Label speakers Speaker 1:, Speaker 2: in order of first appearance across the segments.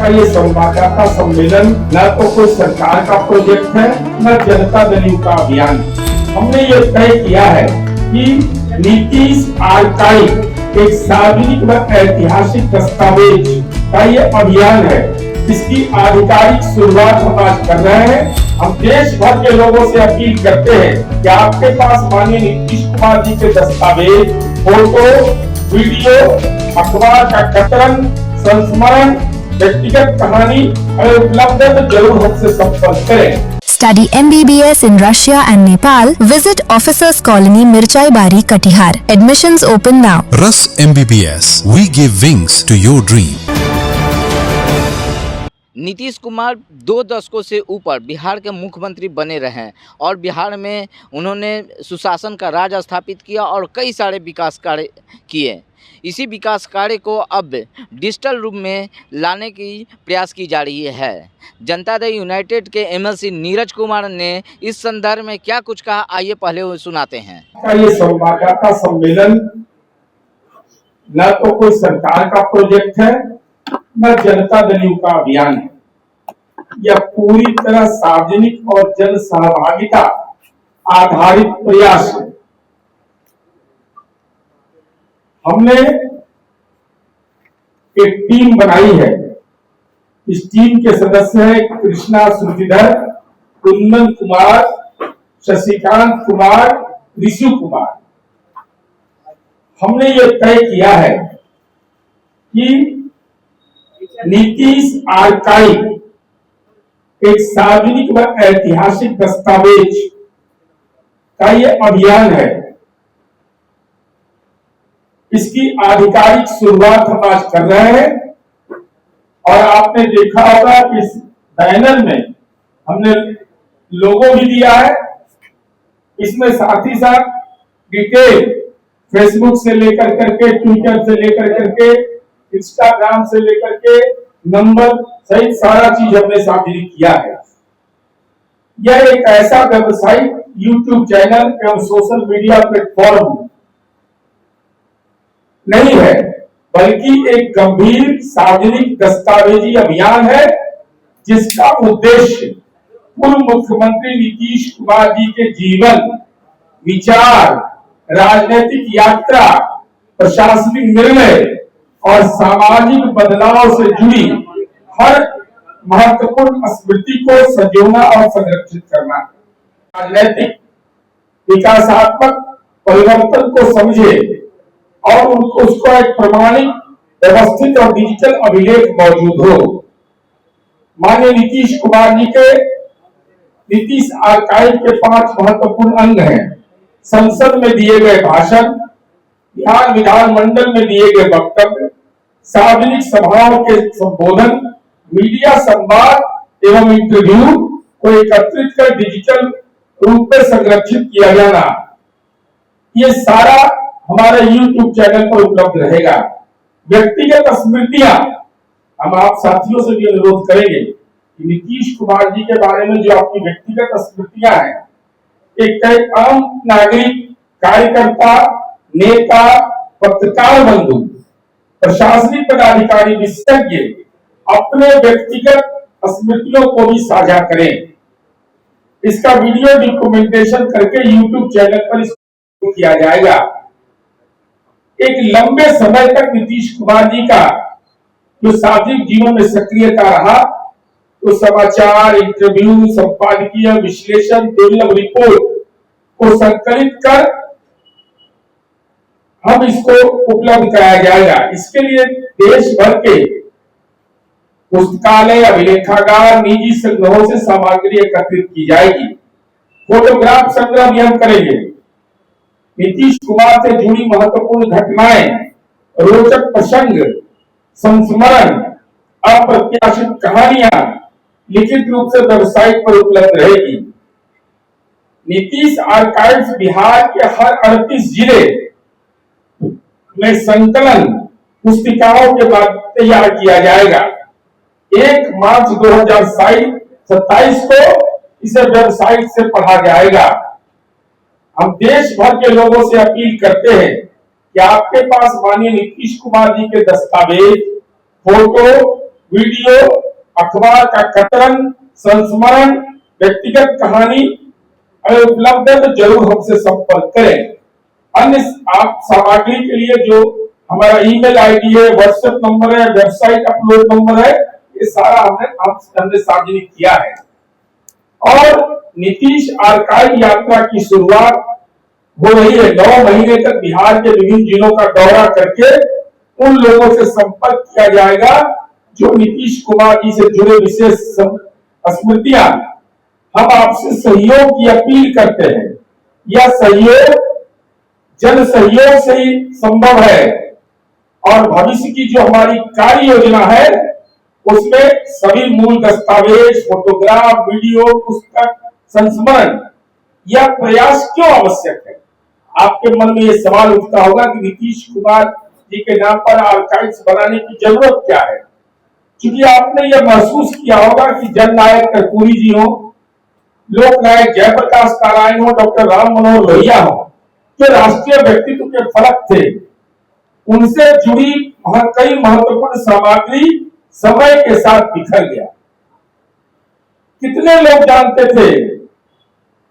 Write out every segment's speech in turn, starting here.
Speaker 1: का ये संवाददाता सम्मेलन न तो कोई सरकार का प्रोजेक्ट है न जनता दल यू का अभियान। हमने ये तय किया है कि नीतीश आर्काइव एक सार्वजनिक व ऐतिहासिक दस्तावेज का ये अभियान है। इसकी आधिकारिक शुरुआत हम आज कर रहे हैं। हम देश भर के लोगों से अपील करते हैं कि आपके पास माननीय नीतीश कुमार जी के दस्तावेज, फोटो, वीडियो, अखबार का कतरन, संस्मरण, व्यक्तिगत कहानी अगर उपलब्ध है तो जरूर हमसे संपर्क करें।
Speaker 2: Study MBBS in Russia and Nepal. Visit Officers Colony, Mirchai Bari, Katihar. Admissions open now.
Speaker 3: Rus MBBS. We give wings to your dream.
Speaker 4: Nitish Kumar 2 दशकों से ऊपर बिहार के मुख्यमंत्री बने रहे और बिहार में उन्होंने सुशासन का राज स्थापित किया और कई सारे विकास कार्य किए। इसी विकास कार्य को अब डिजिटल रूप में लाने की प्रयास की जा रही है। जनता दल यूनाइटेड के MLC नीरज कुमार ने इस संदर्भ में क्या कुछ कहा, आइए पहले सुनाते हैं।
Speaker 1: ये संवाददाता सम्मेलन न तो कोई सरकार का प्रोजेक्ट है न जनता दल यू का अभियान है। यह पूरी तरह सार्वजनिक और जन सहभागिता आधारित प्रयास है। हमने एक टीम बनाई है। इस टीम के सदस्य हैं कृष्णा श्रुतिधर, कुंदन कुमार, शशिकांत कुमार, ऋषु कुमार। हमने ये तय किया है कि नीतीश आर्काइव एक सार्वजनिक व ऐतिहासिक दस्तावेज का ये अभियान है। इसकी आधिकारिक शुरुआत हम आज कर रहे हैं और आपने देखा होगा कि इस बैनर में हमने लोगो भी दिया है। इसमें साथ ही साथ डिटेल फेसबुक से लेकर करके, ट्विटर से लेकर करके, इंस्टाग्राम से लेकर के नंबर सहित सारा चीज हमने साझा किया है। यह एक ऐसा वेबसाइट, यूट्यूब चैनल एवं सोशल मीडिया प्लेटफॉर्म नहीं है, बल्कि एक गंभीर सार्वजनिक दस्तावेजी अभियान है जिसका उद्देश्य पूर्व मुख्यमंत्री नीतीश कुमार जी के जीवन, विचार, राजनीतिक यात्रा, प्रशासनिक निर्णय और सामाजिक बदलाव से जुड़ी हर महत्वपूर्ण स्मृति को संजोना और संरक्षित करना। राजनीतिक विकासात्मक परिवर्तन को समझे और उसको एक प्रमाणिक, व्यवस्थित और डिजिटल अभिलेख मौजूद हो। माननीय नीतीश कुमार जी के नीतीश आर्काइव के 5 महत्वपूर्ण अंग हैं। संसद में दिए गए भाषण, बिहार विधानमंडल में दिए गए वक्तव्य, सार्वजनिक सभाओं के संबोधन, मीडिया संवाद एवं इंटरव्यू को एकत्रित कर डिजिटल रूप में संरक्षित किया जाना। ये सारा हमारे YouTube चैनल पर उपलब्ध रहेगा। व्यक्तिगत स्मृतियां, हम आप साथियों से भी अनुरोध करेंगे कि नीतीश कुमार जी के बारे में जो आपकी व्यक्तिगत स्मृतियां हैं, एक आम नागरिक, कार्यकर्ता, नेता, पत्रकार बंधु, प्रशासनिक पदाधिकारी, विशेषज्ञ अपने व्यक्तिगत स्मृतियों को भी साझा करें। इसका वीडियो डॉक्यूमेंटेशन करके YouTube चैनल पर इसको किया जाएगा। एक लंबे समय तक नीतीश कुमार जी का जो सामाजिक जीवन में सक्रियता रहा, तो समाचार, इंटरव्यू, संपादकीय विश्लेषण, दुर्लभ रिपोर्ट को संकलित कर हम इसको उपलब्ध कराया जाएगा। इसके लिए देश भर के पुस्तकालय, अभिलेखागार, निजी संग्रहों से सामग्री एकत्रित की जाएगी। फोटोग्राफ संग्रह भी हम करेंगे। नीतीश कुमार से जुड़ी महत्वपूर्ण घटनाएं, रोचक प्रसंग, संस्मरण, अप्रत्याशित कहानियां लिखित रूप से वेबसाइट पर उपलब्ध रहेगी। नीतीश आर्काइव्स बिहार के हर 38 जिले में संकलन पुस्तिकाओं के बाद तैयार किया जाएगा। 1 मार्च 2027 को इसे वेबसाइट से पढ़ा जाएगा। हम देश भर के लोगों से अपील करते हैं कि आपके पास माननीय नीतीश कुमार जी के दस्तावेज, फोटो, वीडियो, अखबार का कतरन, संस्मरण, व्यक्तिगत कहानी अगर उपलब्ध है तो जरूर हमसे संपर्क करें। अन्य आप सामग्री के लिए जो हमारा ईमेल आईडी है, व्हाट्सएप नंबर है, वेबसाइट अपलोड नंबर है, ये सारा हमने सार्वजनिक किया है। और नीतीश आर्काइव यात्रा की शुरुआत हो रही है। 9 महीने तक बिहार के विभिन्न जिलों का दौरा करके उन लोगों से संपर्क किया जाएगा जो नीतीश कुमार जी से जुड़े विशेष स्मृतियां हम आपसे सहयोग की अपील करते हैं। यह सहयोग जन सहयोग से ही संभव है और भविष्य की जो हमारी कार्य योजना है उसमें सभी मूल दस्तावेज, फोटोग्राफ, वीडियो, पुस्तक, संस्मरण, यह प्रयास क्यों आवश्यक है? आपके मन में यह सवाल उठता होगा कि नीतीश कुमार जी के नाम पर आर्काइव्स बनाने की जरूरत क्या है? क्योंकि आपने यह महसूस किया होगा कि जननायक कर्पूरी जी हो, लोकनायक जयप्रकाश नारायण हो, डॉक्टर राम मनोहर लोहिया हो, जो राष्ट्रीय व्यक्तित्व के फलक थे, उनसे जुड़ी कई महत्वपूर्ण सामग्री समय के साथ बिखर गया। कितने लोग जानते थे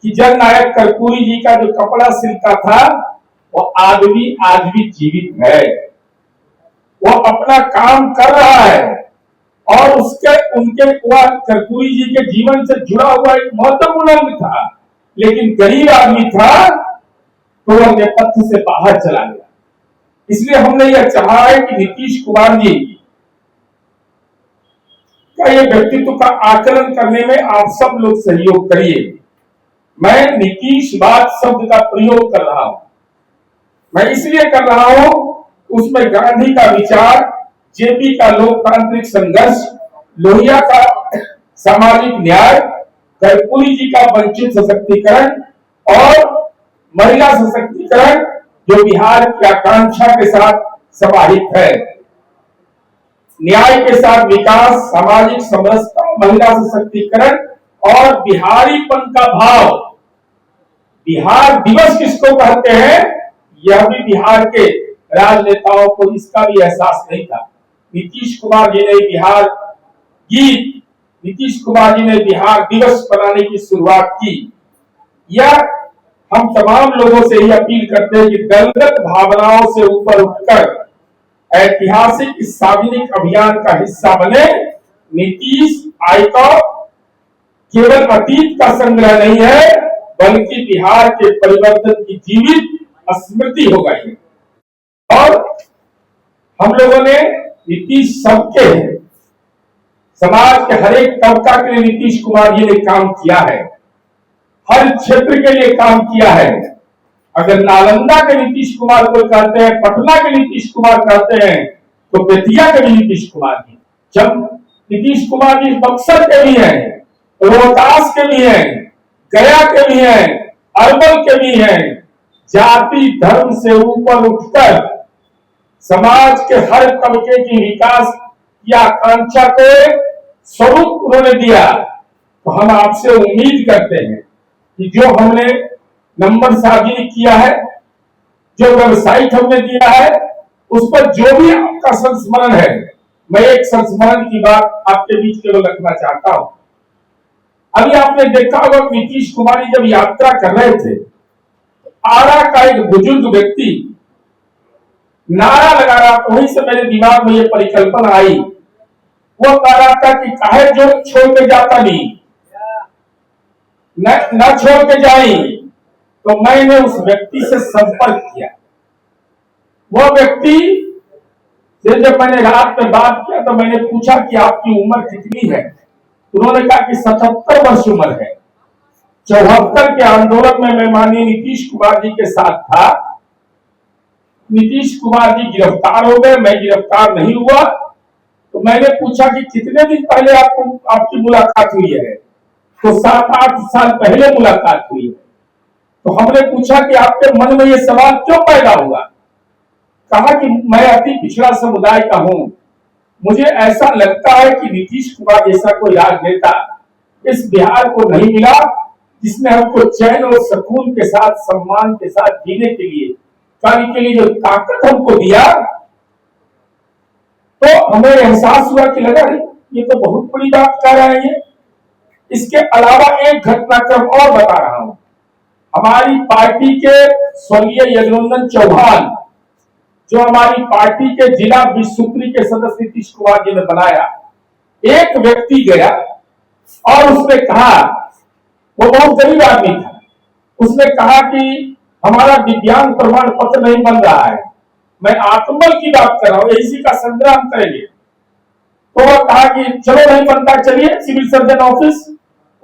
Speaker 1: कि जननायक कर्पूरी जी का जो कपड़ा सिलता था वो आदमी आज भी जीवित है, वो अपना काम कर रहा है और उनके कर्पूरी जी के जीवन से जुड़ा हुआ एक महत्वपूर्ण अंग था, लेकिन गरीब आदमी था तो वह नेपथ्य से बाहर चला गया। इसलिए हमने यह चाहा है कि नीतीश कुमार जी का ये व्यक्तित्व का आकलन करने में आप सब लोग सहयोग करिए। मैं नीतीशवाद शब्द का प्रयोग कर रहा हूं, मैं इसलिए कर रहा हूं, उसमें गांधी का विचार, जेपी का लोकतांत्रिक संघर्ष, लोहिया का सामाजिक न्याय, कर्पूरी जी का वंचित सशक्तिकरण और महिला सशक्तिकरण जो बिहार की आकांक्षा के साथ समाहित है। न्याय के साथ विकास, सामाजिक समरसता, महिला सशक्तिकरण और बिहारीपन का भाव। बिहार दिवस किसको कहते हैं, यह भी बिहार के राजनेताओं को इसका भी एहसास नहीं था। नीतीश कुमार जी ने बिहार गीत, नीतीश कुमार जी ने बिहार दिवस बनाने की शुरुआत की। यह हम तमाम लोगों से ही अपील करते हैं कि दलगत भावनाओं से ऊपर उठकर ऐतिहासिक इस सार्वजनिक अभियान का हिस्सा बने। नीतीश आइकॉन केवल अतीत का संग्रह नहीं है, बल्कि बिहार के परिवर्तन की जीवित स्मृति हो गई है। और हम लोगों ने नीतीश सबके हैं, समाज के हर एक तबका के लिए नीतीश कुमार जी ने काम किया है, हर क्षेत्र के लिए काम किया है। अगर नालंदा के नीतीश कुमार को कहते हैं, पटना के नीतीश कुमार कहते हैं, तो बेतिया के भी नीतीश कुमार जी, जब नीतीश कुमार जी बक्सर के भी हैं, रोहतास के भी हैं, गया के भी हैं, अरवल के भी हैं। जाति धर्म से ऊपर उठकर समाज के हर तबके की विकास की आकांक्षा को स्वरूप उन्होंने दिया। तो हम आपसे उम्मीद करते हैं कि जो हमने नंबर सार्वजनिक किया है, जो वेबसाइट हमने दिया है, उस पर जो भी आपका संस्मरण है, मैं एक संस्मरण की बात आपके बीच केवल रखना चाहता हूं। अभी आपने देखा होगा नीतीश कुमार जी जब यात्रा कर रहे थे, आरा का एक बुजुर्ग व्यक्ति नारा लगा रहा था, वहीं से मेरे दिमाग में ये परिकल्पना आई। वो कह रहा था कि काहे जो छोड़ के जाता नहीं, न छोड़ के जाई। तो मैंने उस व्यक्ति से संपर्क किया। वो व्यक्ति से जब मैंने रात में बात किया तो मैंने पूछा कि आपकी उम्र कितनी है। उन्होंने कहा कि 77 वर्ष उम्र है। 74 के आंदोलन में मैं माननीय नीतीश कुमार जी के साथ था। नीतीश कुमार जी गिरफ्तार हो गए, मैं गिरफ्तार नहीं हुआ। तो मैंने पूछा कि कितने दिन पहले आपकी मुलाकात हुई है। तो 7-8 साल पहले मुलाकात हुई है। तो हमने पूछा कि आपके मन में ये सवाल क्यों पैदा हुआ। कहा कि मैं अति पिछड़ा समुदाय का हूं, मुझे ऐसा लगता है कि नीतीश कुमार जैसा कोई राजनेता इस बिहार को नहीं मिला जिसने हमको चैन और सुकून के साथ, सम्मान के साथ जीने के लिए, कार्य के लिए जो ताकत हमको दिया। तो हमें एहसास हुआ कि लगा ये तो बहुत बड़ी बात कर रहे हैं ये। इसके अलावा एक घटनाक्रम और बता रहा हूं। हमारी पार्टी के स्वर्गीय यदुनंदन चौहान, जो हमारी पार्टी के जिला विश्वत्री के सदस्य नीतीश कुमार जी ने बनाया, एक व्यक्ति गया और उसने कहा, वो बहुत गरीब आदमी था, उसने कहा कि हमारा दिव्यांग प्रमाण पत्र नहीं बन रहा है, मैं आत्मबल की बात कर रहा हूं, इसी का संग्राम करेंगे। तो वह कहा कि चलो नहीं बनता, चलिए सिविल सर्जन ऑफिस।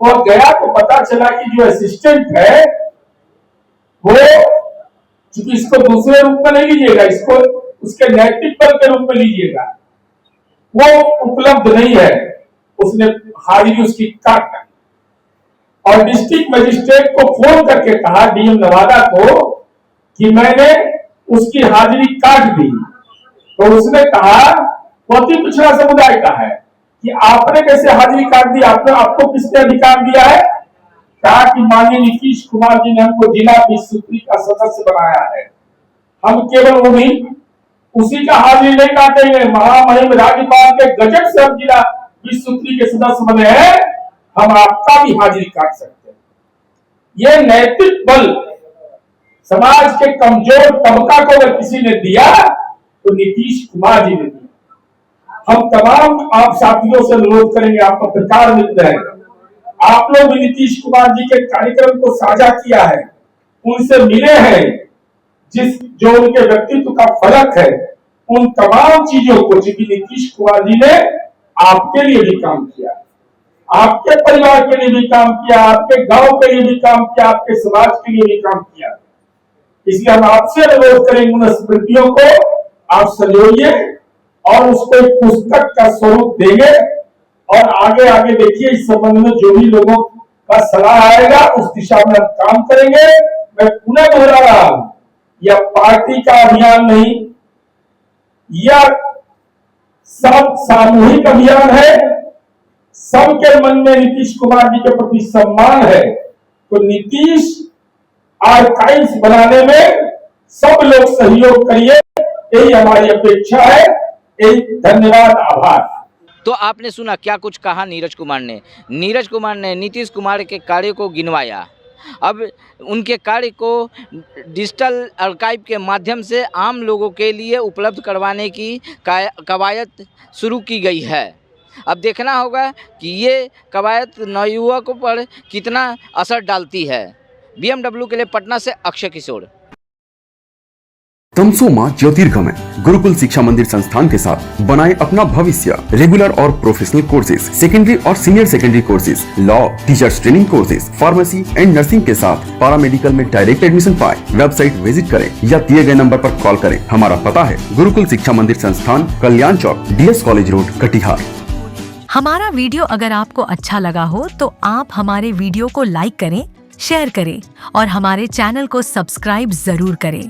Speaker 1: वह गया तो पता चला कि जो असिस्टेंट है वो, चूंकि इसको दूसरे रूप में नहीं लीजिएगा, इसको उसके नैतिक बल के रूप में लीजिएगा, वो उपलब्ध नहीं है। उसने हाजिरी उसकी काट दी और डिस्ट्रिक्ट मजिस्ट्रेट को फोन करके कहा, डीएम नवादा को, कि मैंने उसकी हाजिरी काट दी। तो उसने कहा, वो अति पिछड़ा समुदाय का है, कि आपने कैसे हाजिरी काट दी, आपको किसने अधिकार दिया है? कहा कि माननीय नीतीश कुमार जी ने हमको जिला विश्वत्री का सदस्य बनाया है, हम केवल उसी का हाजिरी नहीं काटेंगे, महामहिम राज्यपाल के गजट से हम जिला विश्वत्री के सदस्य बने हैं, हम आपका भी हाजिरी काट सकते हैं। ये नैतिक बल समाज के कमजोर तबका को अगर किसी ने दिया तो नीतीश कुमार जी ने दिया। हम तमाम आप साथियों से अनुरोध करेंगे, आप पत्रकार मित्र हैं, आप लोग भी नीतीश कुमार जी के कार्यक्रम को साझा किया है, उनसे मिले हैं, जो उनके व्यक्तित्व का फर्क है, उन तमाम चीजों को, चूंकि नीतीश कुमार जी ने आपके लिए भी काम किया, आपके परिवार के लिए भी काम किया, आपके गांव के लिए भी काम किया, आपके समाज के लिए भी काम किया, इसलिए हम आपसे अनुरोध करेंगे, उन स्मृतियों को आप संजोइए और उसको एक पुस्तक का स्वरूप देंगे और आगे आगे देखिए इस संबंध में जो भी लोगों का सलाह आएगा उस दिशा में हम काम करेंगे। मैं पुनः दोहरा रहा हूं, यह पार्टी का अभियान नहीं, यह सब सामूहिक अभियान है, सबके मन में नीतीश कुमार जी के प्रति सम्मान है। तो नीतीश आर्काइव्स बनाने में सब लोग सहयोग करिए, यही हमारी अपेक्षा है। यही धन्यवाद, आभार।
Speaker 4: तो आपने सुना क्या कुछ कहा नीरज कुमार ने। नीरज कुमार ने नीतीश कुमार के कार्य को गिनवाया। अब उनके कार्य को डिजिटल आर्काइव के माध्यम से आम लोगों के लिए उपलब्ध करवाने की कवायद शुरू की गई है। अब देखना होगा कि ये कवायद नवयुवकों पर कितना असर डालती है। BMW के लिए पटना से अक्षय किशोर।
Speaker 5: तमसोमा ज्योतिर्गमय गुरुकुल शिक्षा मंदिर संस्थान के साथ बनाए अपना भविष्य। रेगुलर और प्रोफेशनल कोर्सेज, सेकेंडरी और senior secondary courses, law, teachers training courses, pharmacy and nursing के साथ पैरामेडिकल में डायरेक्ट एडमिशन पाए। वेबसाइट विजिट करें या दिए गए नंबर पर कॉल करें। हमारा पता है गुरुकुल शिक्षा मंदिर संस्थान, कल्याण चौक, DS कॉलेज रोड, कटिहार।
Speaker 6: हमारा वीडियो अगर आपको अच्छा लगा हो तो आप हमारे वीडियो को लाइक करें, शेयर करें और हमारे चैनल को सब्सक्राइब जरूर करें।